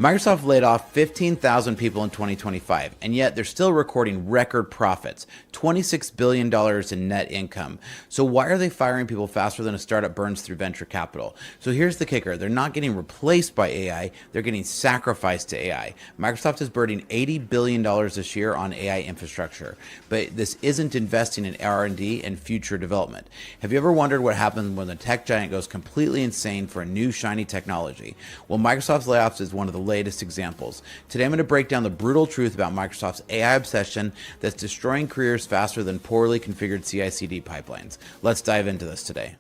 Microsoft laid off 15,000 people in 2025, and yet they're still recording record profits, $26 billion in net income. So why are they firing people faster than a startup burns through venture capital? So here's the kicker. They're not getting replaced by AI. They're getting sacrificed to AI. Microsoft is burning $80 billion this year on AI infrastructure, but this isn't investing in R&D and future development. Have you ever wondered what happens when the tech giant goes completely insane for a new shiny technology? Well, Microsoft's layoffs is one of the latest examples. Today I'm going to break down the brutal truth about Microsoft's AI obsession that's destroying careers faster than poorly configured CI/CD pipelines. Let's dive into this today.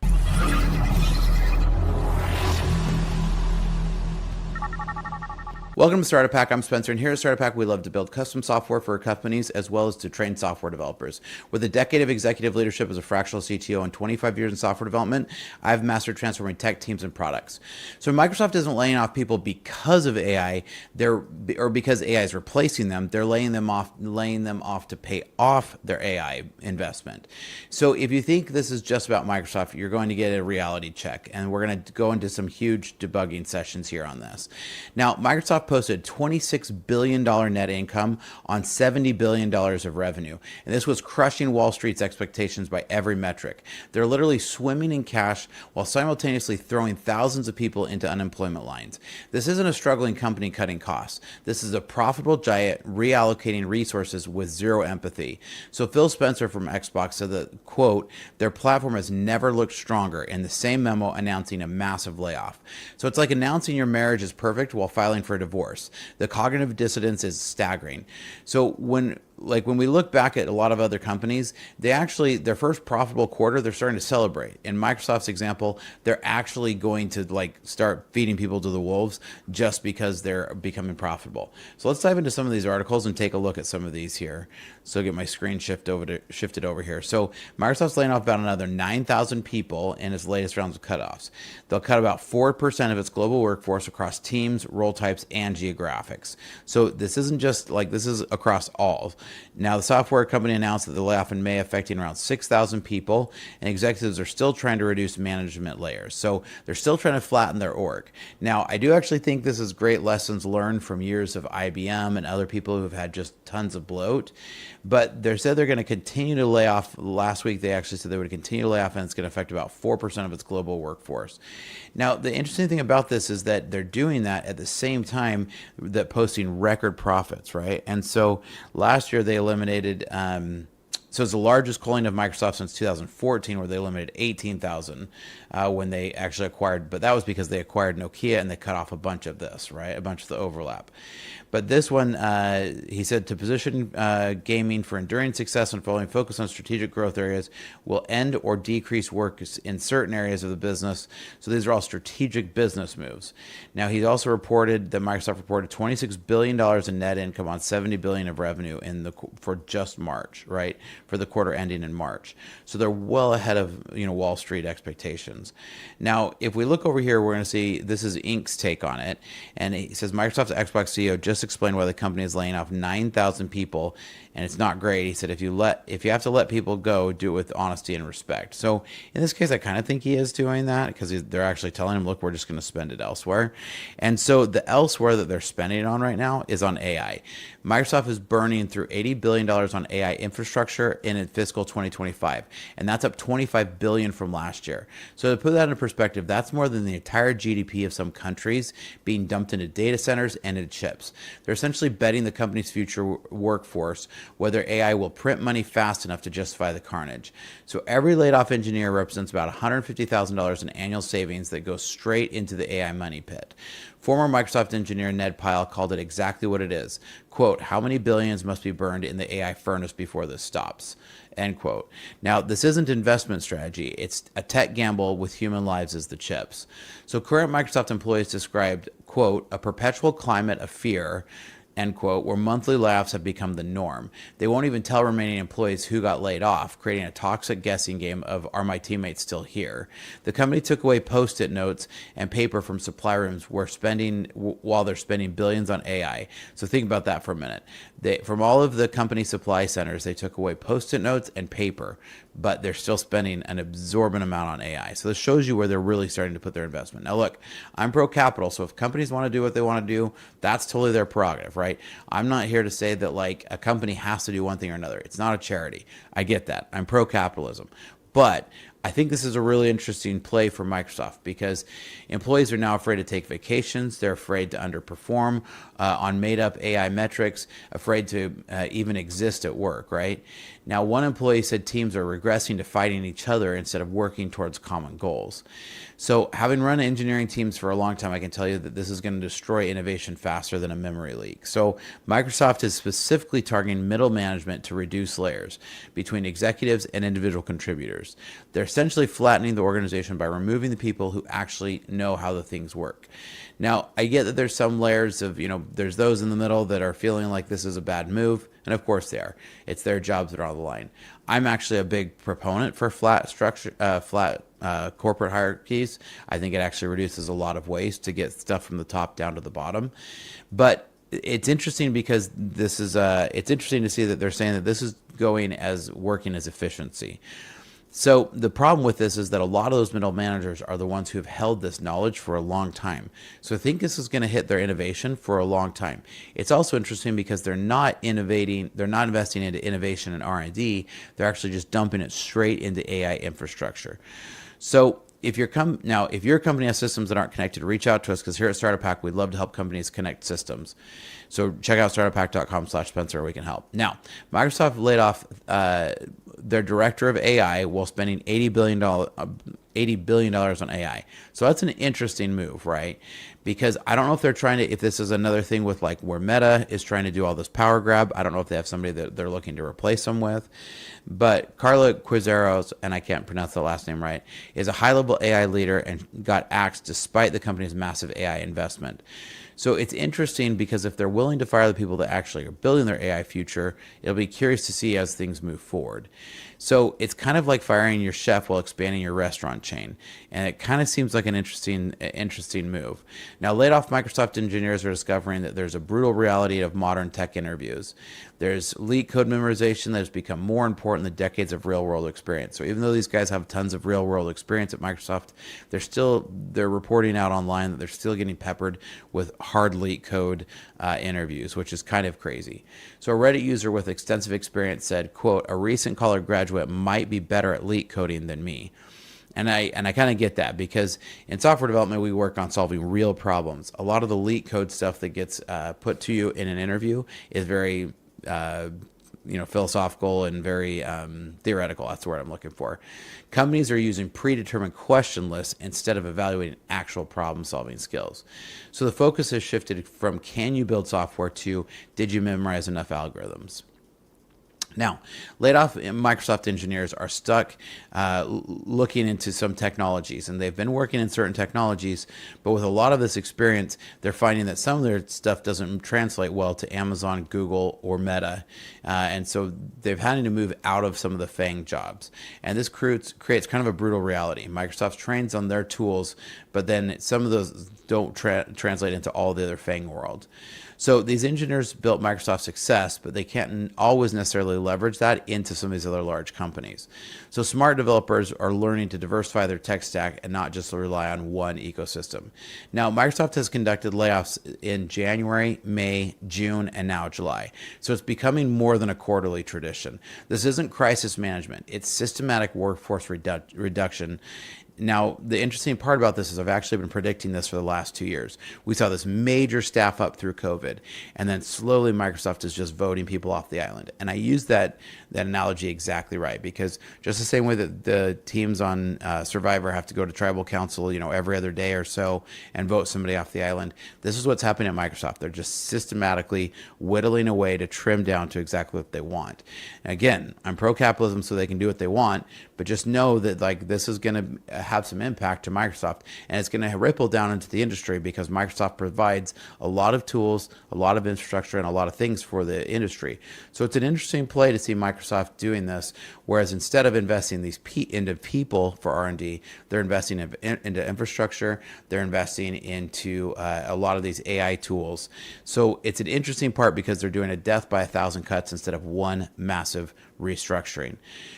Welcome to Startup Pack. I'm Spencer, and here at Startup Pack, we love to build custom software for companies as well as to train software developers. With a decade of executive leadership as a fractional CTO and 25 years in software development, I've mastered transforming tech teams and products. So Microsoft isn't laying off people because of AI, or because AI is replacing them. They're laying them off to pay off their AI investment. So if you think this is just about Microsoft, you're going to get a reality check, and we're going to go into some huge debugging sessions here on this. Now, Microsoft posted $26 billion net income on $70 billion of revenue. And this was crushing Wall Street's expectations by every metric. They're literally swimming in cash while simultaneously throwing thousands of people into unemployment lines. This isn't a struggling company cutting costs. This is a profitable giant reallocating resources with zero empathy. So Phil Spencer from Xbox said that, quote, their platform has never looked stronger, in the same memo announcing a massive layoff. So it's like announcing your marriage is perfect while filing for a divorce. The cognitive dissonance is staggering. So when we look back at a lot of other companies, their first profitable quarter, they're starting to celebrate. In Microsoft's example, they're actually going to start feeding people to the wolves just because they're becoming profitable. So let's dive into some of these articles and take a look at some of these here. So get my screen shifted over here. So Microsoft's laying off about another 9,000 people in its latest rounds of cutoffs. They'll cut about 4% of its global workforce across teams, role types, and geographics. So this isn't just this is across all. Now, the software company announced that the layoff in May affecting around 6,000 people, and executives are still trying to reduce management layers. So they're still trying to flatten their org. Now, I do actually think this is great lessons learned from years of IBM and other people who have had just tons of bloat. But they said they're going to continue to lay off. Last week, they actually said they would continue to lay off, and it's going to affect about 4% of its global workforce. Now, the interesting thing about this is that they're doing that at the same time that posting record profits, right? And so last year they eliminated, so it's the largest culling of Microsoft since 2014, where they eliminated 18,000 when they actually acquired, but that was because they acquired Nokia and they cut off a bunch of this, right? A bunch of the overlap. But this one, he said, to position gaming for enduring success and following focus on strategic growth areas will end or decrease work in certain areas of the business. So these are all strategic business moves. Now, he also reported that Microsoft reported $26 billion in net income on $70 billion of revenue for just March, right? For the quarter ending in March. So they're well ahead of Wall Street expectations. Now, if we look over here, we're going to see this is Inc.'s take on it. And he says Microsoft's Xbox CEO just explained why the company is laying off 9,000 people, and it's not great. He said if you have to let people go, do it with honesty and respect. So in this case, I kind of think he is doing that because they're actually telling him, look, we're just going to spend it elsewhere. And so the elsewhere that they're spending it on right now is on AI. Microsoft is burning through $80 billion on AI infrastructure in fiscal 2025, and that's up $25 billion from last year. So to put that in perspective, that's more than the entire GDP of some countries being dumped into data centers and into chips. They're essentially betting the company's future workforce whether AI will print money fast enough to justify the carnage. So every laid-off engineer represents about $150,000 in annual savings that go straight into the AI money pit. Former Microsoft engineer Ned Pyle called it exactly what it is. Quote, how many billions must be burned in the AI furnace before this stops? End quote. Now, this isn't investment strategy. It's a tech gamble with human lives as the chips. So current Microsoft employees described, quote, a perpetual climate of fear, end quote, where monthly layoffs have become the norm. They won't even tell remaining employees who got laid off, creating a toxic guessing game of, are my teammates still here? The company took away Post-it notes and paper from supply rooms while they're spending billions on AI. So think about that for a minute. From all of the company supply centers, they took away Post-it notes and paper, but they're still spending an absorbent amount on AI. So this shows you where they're really starting to put their investment. Now, look, I'm pro-capital, so if companies want to do what they want to do, that's totally their prerogative, right? I'm not here to say that like a company has to do one thing or another. It's not a charity. I get that. I'm pro-capitalism. But I think this is a really interesting play for Microsoft because employees are now afraid to take vacations. They're afraid to underperform on made-up AI metrics, afraid to even exist at work, right? Now, one employee said teams are regressing to fighting each other instead of working towards common goals. So having run engineering teams for a long time, I can tell you that this is going to destroy innovation faster than a memory leak. So Microsoft is specifically targeting middle management to reduce layers between executives and individual contributors. They're essentially flattening the organization by removing the people who actually know how the things work. Now, I get that there's some layers of, there's those in the middle that are feeling like this is a bad move, and of course they are. It's their jobs that are on the line. I'm actually a big proponent for flat structure, corporate hierarchies. I think it actually reduces a lot of waste to get stuff from the top down to the bottom. But it's interesting because this is it's interesting to see that they're saying that this is working as efficiency. So the problem with this is that a lot of those middle managers are the ones who have held this knowledge for a long time. So I think this is going to hit their innovation for a long time. It's also interesting because they're not innovating, they're not investing into innovation and R&D. They're actually just dumping it straight into AI infrastructure. So if your company has systems that aren't connected, reach out to us because here at Startup Hack, we'd love to help companies connect systems. So check out startuphack.com/Spencer, we can help. Now, Microsoft laid off their director of AI while spending $80 billion on AI. So that's an interesting move, right? Because I don't know if this is another thing with like where Meta is trying to do all this power grab. I don't know if they have somebody that they're looking to replace them with. But Carla Quizeros, and I can't pronounce the last name right, is a high-level AI leader and got axed despite the company's massive AI investment. So it's interesting because if they're willing to fire the people that actually are building their AI future, it'll be curious to see as things move forward. So it's kind of like firing your chef while expanding your restaurant chain. And it kind of seems like an interesting move. Now, laid off Microsoft engineers are discovering that there's a brutal reality of modern tech interviews. There's leak code memorization that has become more important than decades of real-world experience. So even though these guys have tons of real-world experience at Microsoft, they're reporting out online that they're still getting peppered with hard leak code interviews, which is kind of crazy. So a Reddit user with extensive experience said, quote, "A recent college graduate might be better at leak coding than me." And I kind of get that because in software development, we work on solving real problems. A lot of the leak code stuff that gets put to you in an interview is very philosophical and very theoretical. That's the word I'm looking for. Companies are using predetermined question lists instead of evaluating actual problem-solving skills. So the focus has shifted from can you build software to did you memorize enough algorithms? Now, laid off Microsoft engineers are stuck looking into some technologies, and they've been working in certain technologies, but with a lot of this experience, they're finding that some of their stuff doesn't translate well to Amazon, Google, or Meta, and so they've had to move out of some of the FANG jobs. And this creates kind of a brutal reality. Microsoft trains on their tools, but then some of those don't translate into all the other FANG world. So these engineers built Microsoft's success, but they can't always necessarily leverage that into some of these other large companies. So smart developers are learning to diversify their tech stack and not just rely on one ecosystem. Now, Microsoft has conducted layoffs in January, May, June, and now July. So it's becoming more than a quarterly tradition. This isn't crisis management. It's systematic workforce reduction. Now, the interesting part about this is I've actually been predicting this for the last 2 years. We saw this major staff up through COVID, and then slowly Microsoft is just voting people off the island. And I use that analogy exactly right, because just the same way that the teams on Survivor have to go to tribal council, every other day or so and vote somebody off the island, this is what's happening at Microsoft. They're just systematically whittling away to trim down to exactly what they want. And again, I'm pro-capitalism so they can do what they want, but just know that this is going to have some impact to Microsoft, and it's going to ripple down into the industry because Microsoft provides a lot of tools, a lot of infrastructure, and a lot of things for the industry. So it's an interesting play to see Microsoft doing this, whereas instead of investing into people for R&D, they're investing into infrastructure, they're investing into a lot of these AI tools. So it's an interesting part because they're doing a death by 1,000 cuts instead of one massive restructuring.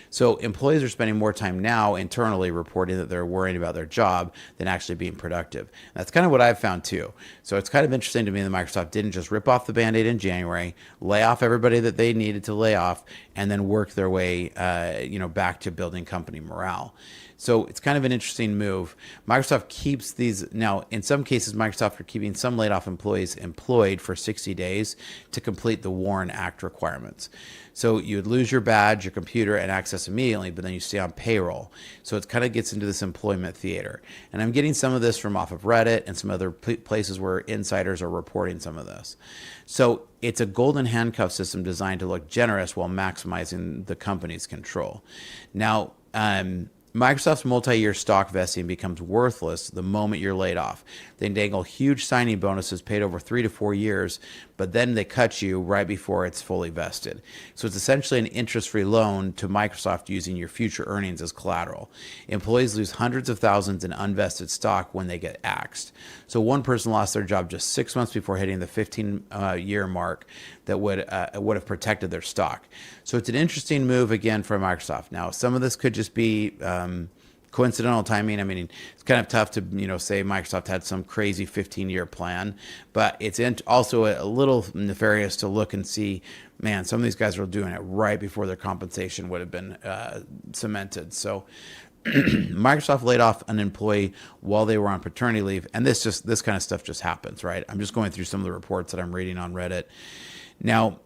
So employees are spending more time now internally reporting that they're worrying about their job than actually being productive. And that's kind of what I've found too. So it's kind of interesting to me that Microsoft didn't just rip off the Band-Aid in January, lay off everybody that they needed to lay off, and then work their way back to building company morale. So it's kind of an interesting move. Microsoft keeps these, now in some cases, Microsoft are keeping some laid off employees employed for 60 days to complete the Warren Act requirements. So you would lose your badge, your computer, and access immediately, but then you stay on payroll. So it kind of gets into this employment theater. And I'm getting some of this from off of Reddit and some other places where insiders are reporting some of this. So it's a golden handcuff system designed to look generous while maximizing the company's control. Now, Microsoft's multi-year stock vesting becomes worthless the moment you're laid off. They dangle huge signing bonuses paid over 3 to 4 years, but then they cut you right before it's fully vested. So it's essentially an interest-free loan to Microsoft using your future earnings as collateral. Employees lose hundreds of thousands in unvested stock when they get axed. So one person lost their job just 6 months before hitting the 15-year mark that would have protected their stock. So it's an interesting move again for Microsoft. Now, some of this could just be coincidental timing. I mean, it's kind of tough to say Microsoft had some crazy 15-year plan, but it's also a little nefarious to look and see, man, some of these guys are doing it right before their compensation would have been cemented. So Microsoft laid off an employee while they were on paternity leave, and this kind of stuff just happens, right? I'm just going through some of the reports that I'm reading on Reddit. Now,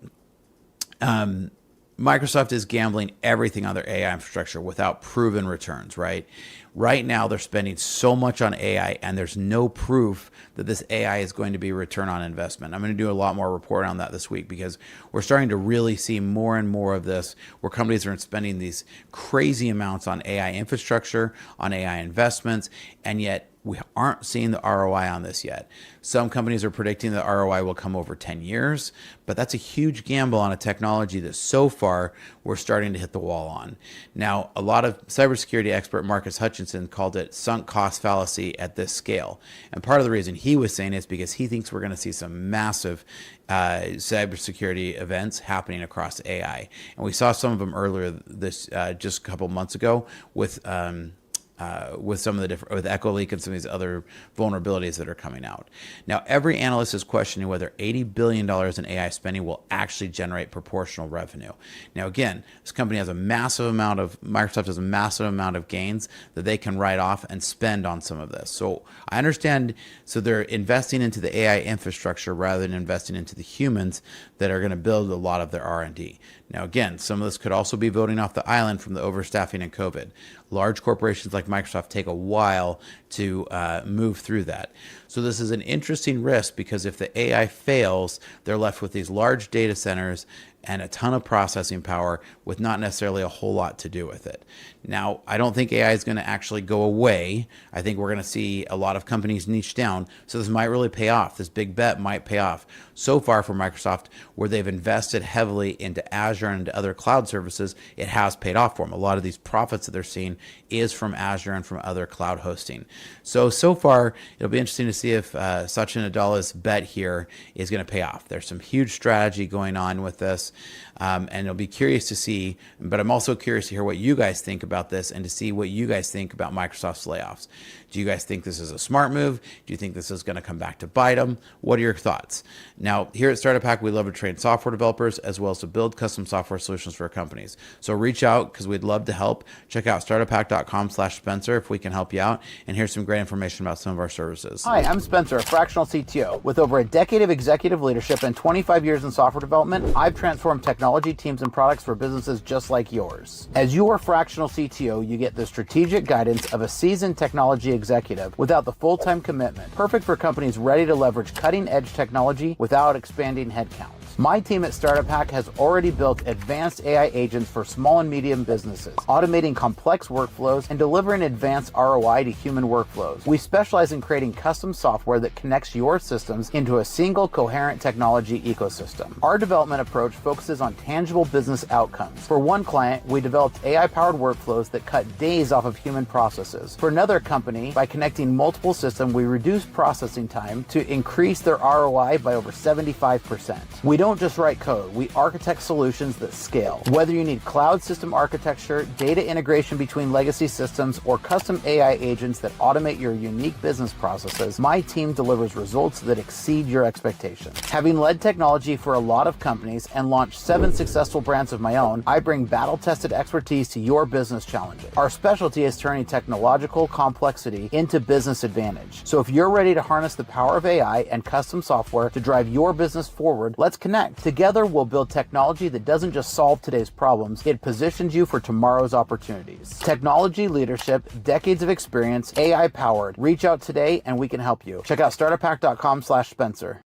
Microsoft is gambling everything on their AI infrastructure without proven returns, right? Right now, they're spending so much on AI, and there's no proof that this AI is going to be a return on investment. I'm going to do a lot more report on that this week because we're starting to really see more and more of this where companies are spending these crazy amounts on AI infrastructure, on AI investments, and yet we aren't seeing the ROI on this yet. Some companies are predicting the ROI will come over 10 years, but that's a huge gamble on a technology that so far we're starting to hit the wall on. Now, a lot of cybersecurity expert Marcus Hutchinson called it sunk cost fallacy at this scale. And part of the reason he was saying it is because he thinks we're going to see some massive cybersecurity events happening across AI. And we saw some of them earlier this just a couple months ago with some of the different, with Echo Leak and some of these other vulnerabilities that are coming out. Now, every analyst is questioning whether $80 billion in AI spending will actually generate proportional revenue. Now, again, this company has Microsoft has a massive amount of gains that they can write off and spend on some of this. So I understand, so they're investing into the AI infrastructure rather than investing into the humans that are going to build a lot of their R&D. Now, again, some of this could also be voting off the island from the overstaffing and COVID. Large corporations like Microsoft take a while to move through that. So this is an interesting risk because if the AI fails, they're left with these large data centers and a ton of processing power with not necessarily a whole lot to do with it. Now, I don't think AI is going to actually go away. I think we're going to see a lot of companies niche down. So this might really pay off. This big bet might pay off. So far for Microsoft, where they've invested heavily into Azure and into other cloud services, it has paid off for them. A lot of these profits that they're seeing is from Azure and from other cloud hosting. So far, it'll be interesting to see if Satya Nadala's bet here is going to pay off. There's some huge strategy going on with this. And it'll be curious to see, but I'm also curious to hear what you guys think about this and to see what you guys think about Microsoft's layoffs. Do you guys think this is a smart move? Do you think this is going to come back to bite them? What are your thoughts? Now, here at Startup Hack, we love to train software developers as well as to build custom software solutions for companies. So reach out because we'd love to help. Check out startuphack.com/Spencer if we can help you out. And here's some great information about some of our services. Hi, I'm Spencer, a fractional CTO. With over a decade of executive leadership and 25 years in software development, I've transformed technology teams and products for businesses just like yours. As your fractional CTO, you get the strategic guidance of a seasoned technology executive without the full-time commitment. Perfect for companies ready to leverage cutting-edge technology without expanding headcount. My team at Startup Hack has already built advanced AI agents for small and medium businesses, automating complex workflows and delivering advanced ROI to human workflows. We specialize in creating custom software that connects your systems into a single coherent technology ecosystem. Our development approach focuses on tangible business outcomes. For one client, we developed AI-powered workflows that cut days off of human processes. For another company, by connecting multiple systems, we reduced processing time to increase their ROI by over 75%. We don't just write code, we architect solutions that scale. Whether you need cloud system architecture, data integration between legacy systems, or custom AI agents that automate your unique business processes, my team delivers results that exceed your expectations. Having led technology for a lot of companies and launched 7 successful brands of my own, I bring battle-tested expertise to your business challenges. Our specialty is turning technological complexity into business advantage. So if you're ready to harness the power of AI and custom software to drive your business forward, let's connect. Together, we'll build technology that doesn't just solve today's problems, it positions you for tomorrow's opportunities. Technology leadership, decades of experience, AI powered. Reach out today and we can help you. Check out startuphack.com/Spencer.